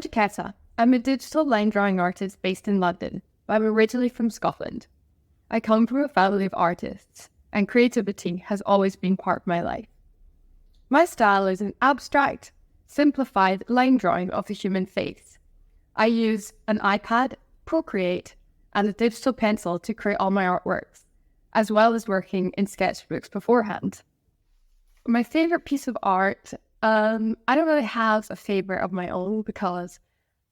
Jaquetta. I'm a digital line drawing artist based in London, but I'm originally from Scotland. I come from a family of artists, and creativity has always been part of my life. My style is an abstract, simplified line drawing of the human face. I use an iPad, Procreate, and a digital pencil to create all my artworks, as well as working in sketchbooks beforehand. My favourite piece of art, I don't really have a favourite of my own because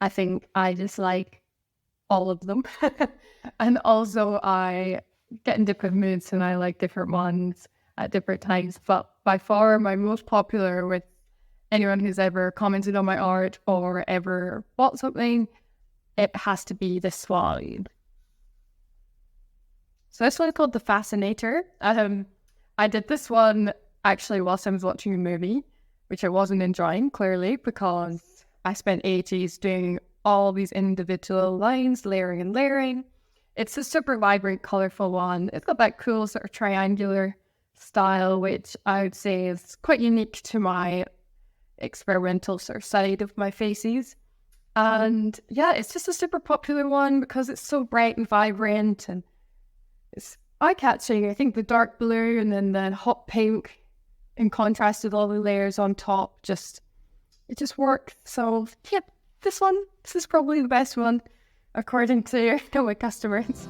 I think I just like all of them. And also I get in different moods and I like different ones at different times. But by far my most popular with anyone who's ever commented on my art or ever bought something, it has to be this one. So this one's called The Fascinator. I did this one actually whilst I was watching a movie, which I wasn't enjoying, clearly, because I spent ages doing all these individual lines, layering and layering. It's a super vibrant, colourful one. It's got that cool sort of triangular style, which I would say is quite unique to my experimental sort of side of my faces. And yeah, it's just a super popular one because it's so bright and vibrant and it's eye-catching. I think the dark blue and then the hot pink in contrast with all the layers on top, it just worked. So yeah, this is probably the best one according to my customers.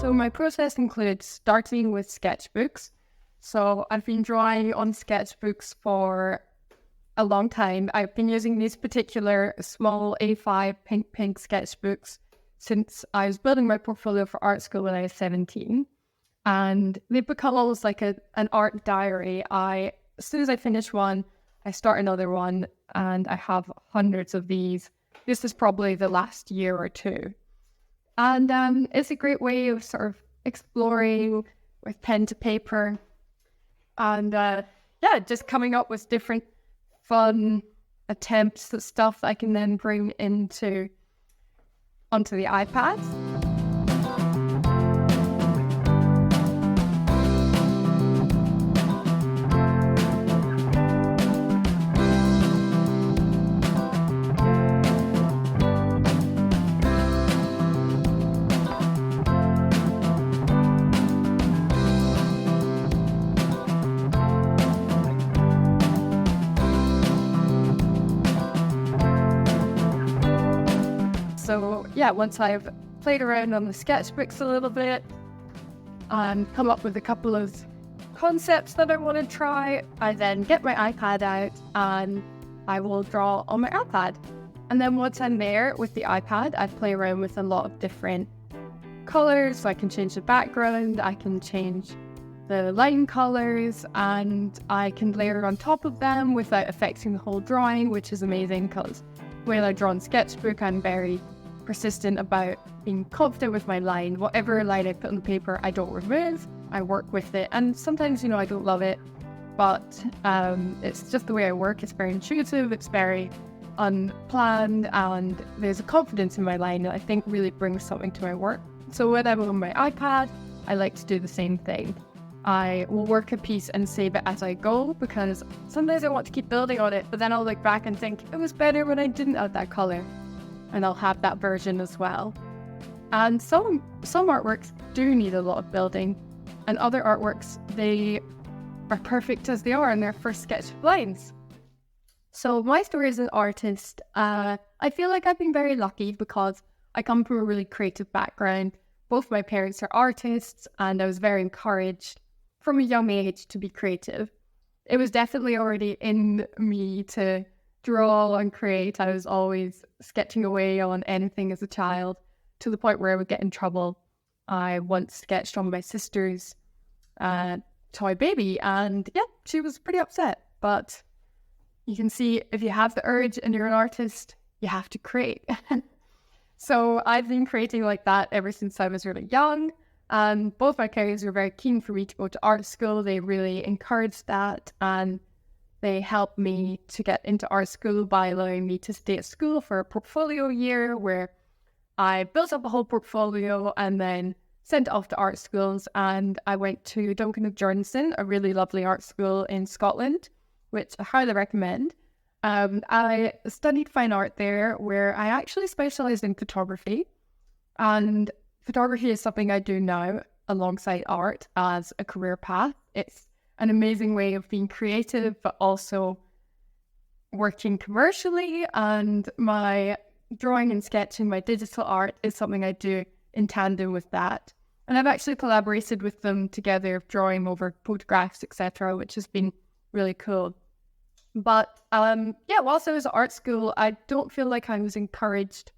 So my process includes starting with sketchbooks. So I've been drawing on sketchbooks for a long time. I've been using these particular small A5 pink sketchbooks since I was building my portfolio for art school when I was 17. And they've become almost like an art diary. As soon as I finish one, I start another one, and I have hundreds of these. This is probably the last year or two. And it's a great way of sort of exploring with pen to paper and just coming up with different fun attempts at stuff that I can then bring onto the iPad. So yeah, once I've played around on the sketchbooks a little bit and come up with a couple of concepts that I want to try, I then get my iPad out and I will draw on my iPad. And then once I'm there with the iPad, I play around with a lot of different colors. So I can change the background, I can change the line colors, and I can layer on top of them without affecting the whole drawing, which is amazing because when I draw in sketchbook, I'm very persistent about being confident with my line. Whatever line I put on the paper, I don't remove. I work with it, and sometimes, I don't love it, but it's just the way I work. It's very intuitive, it's very unplanned, and there's a confidence in my line that I think really brings something to my work. So when I'm on my iPad, I like to do the same thing. I will work a piece and save it as I go, because sometimes I want to keep building on it, but then I'll look back and think it was better when I didn't add that color, and I'll have that version as well. And some artworks do need a lot of building, and other artworks, they are perfect as they are in their first sketch of lines. So my story as an artist, I feel like I've been very lucky because I come from a really creative background. Both my parents are artists, and I was very encouraged from a young age to be creative. It was definitely already in me to draw and create. I was always sketching away on anything as a child, to the point where I would get in trouble. I once sketched on my sister's toy baby, and yeah, she was pretty upset. But you can see, if you have the urge and you're an artist, you have to create. So I've been creating like that ever since I was really young. And both my parents were very keen for me to go to art school. They really encouraged that, and they helped me to get into art school by allowing me to stay at school for a portfolio year, where I built up a whole portfolio and then sent it off to art schools. And I went to Duncan of Journson, a really lovely art school in Scotland, which I highly recommend. I studied fine art there, where I actually specialised in photography. And photography is something I do now alongside art as a career path. It's an amazing way of being creative, but also working commercially. And my drawing and sketching, my digital art, is something I do in tandem with that. And I've actually collaborated with them together, drawing over photographs, etc., which has been really cool. But whilst I was at art school, I don't feel like I was encouraged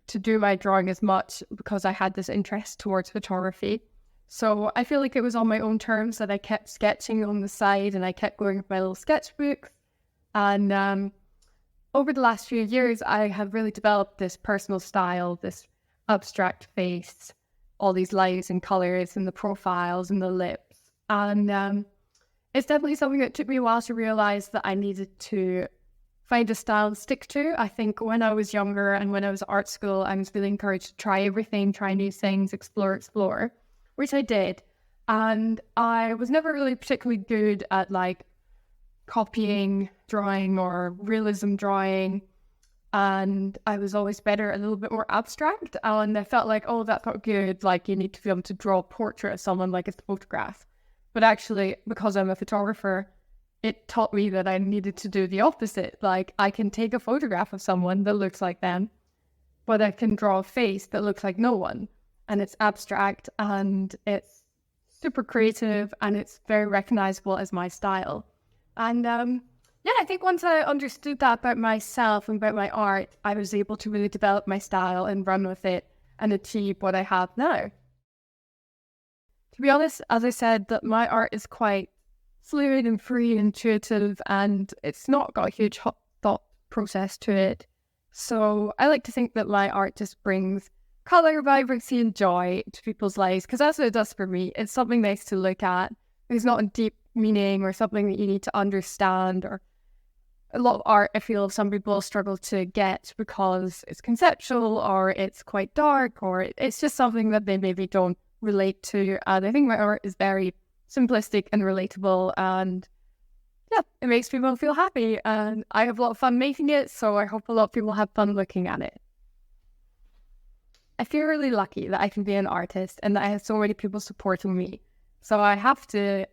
to do my drawing as much because I had this interest towards photography. So I feel like it was on my own terms that I kept sketching on the side, and I kept going with my little sketchbooks. And over the last few years, I have really developed this personal style, this abstract face, all these lines and colours and the profiles and the lips. And it's definitely something that took me a while to realise that I needed to find a style to stick to. I think when I was younger and when I was at art school, I was really encouraged to try everything, try new things, explore, which I did. And I was never really particularly good at copying drawing or realism drawing. And I was always better a little bit more abstract. And I felt like, oh, that's not good. You need to be able to draw a portrait of someone like it's a photograph. But actually, because I'm a photographer, it taught me that I needed to do the opposite. I can take a photograph of someone that looks like them, but I can draw a face that looks like no one. And it's abstract, and it's super creative, and it's very recognizable as my style. And I think once I understood that about myself and about my art, I was able to really develop my style and run with it and achieve what I have now. To be honest, as I said, that my art is quite fluid and free and intuitive, and it's not got a huge thought process to it. So I like to think that my art just brings colour, vibrancy and joy to people's lives, because that's what it does for me. It's something nice to look at. There's not a deep meaning or something that you need to understand, or a lot of art I feel some people struggle to get because it's conceptual or it's quite dark or it's just something that they maybe don't relate to. And I think my art is very simplistic and relatable, and it makes people feel happy, and I have a lot of fun making it, so I hope a lot of people have fun looking at it. I feel really lucky that I can be an artist and that I have so many people supporting me. So I have to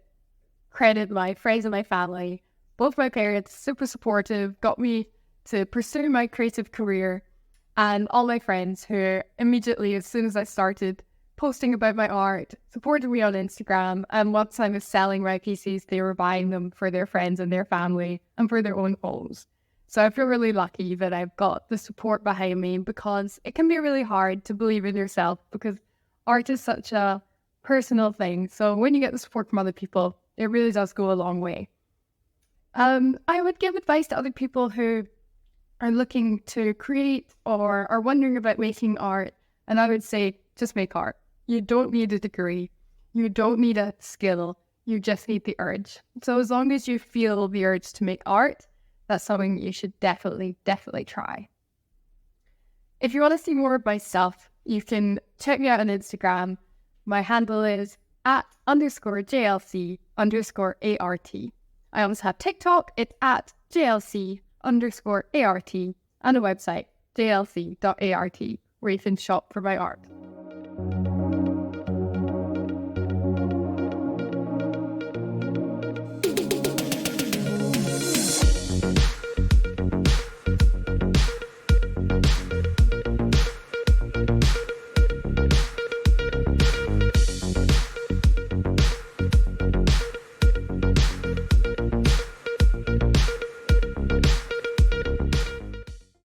credit my friends and my family. Both my parents, super supportive, got me to pursue my creative career, and all my friends who immediately, as soon as I started posting about my art, supported me on Instagram. And once I was selling my pieces, they were buying them for their friends and their family and for their own homes. So I feel really lucky that I've got the support behind me, because it can be really hard to believe in yourself because art is such a personal thing. So when you get the support from other people, it really does go a long way. I would give advice to other people who are looking to create or are wondering about making art. And I would say, just make art. You don't need a degree. You don't need a skill. You just need the urge. So as long as you feel the urge to make art, that's something you should definitely try. If you want to see more of myself, you can check me out on Instagram. My handle is @_JLC_ART. I also have TikTok. It's @JLC_ART, and a website, jlc.art, where you can shop for my art.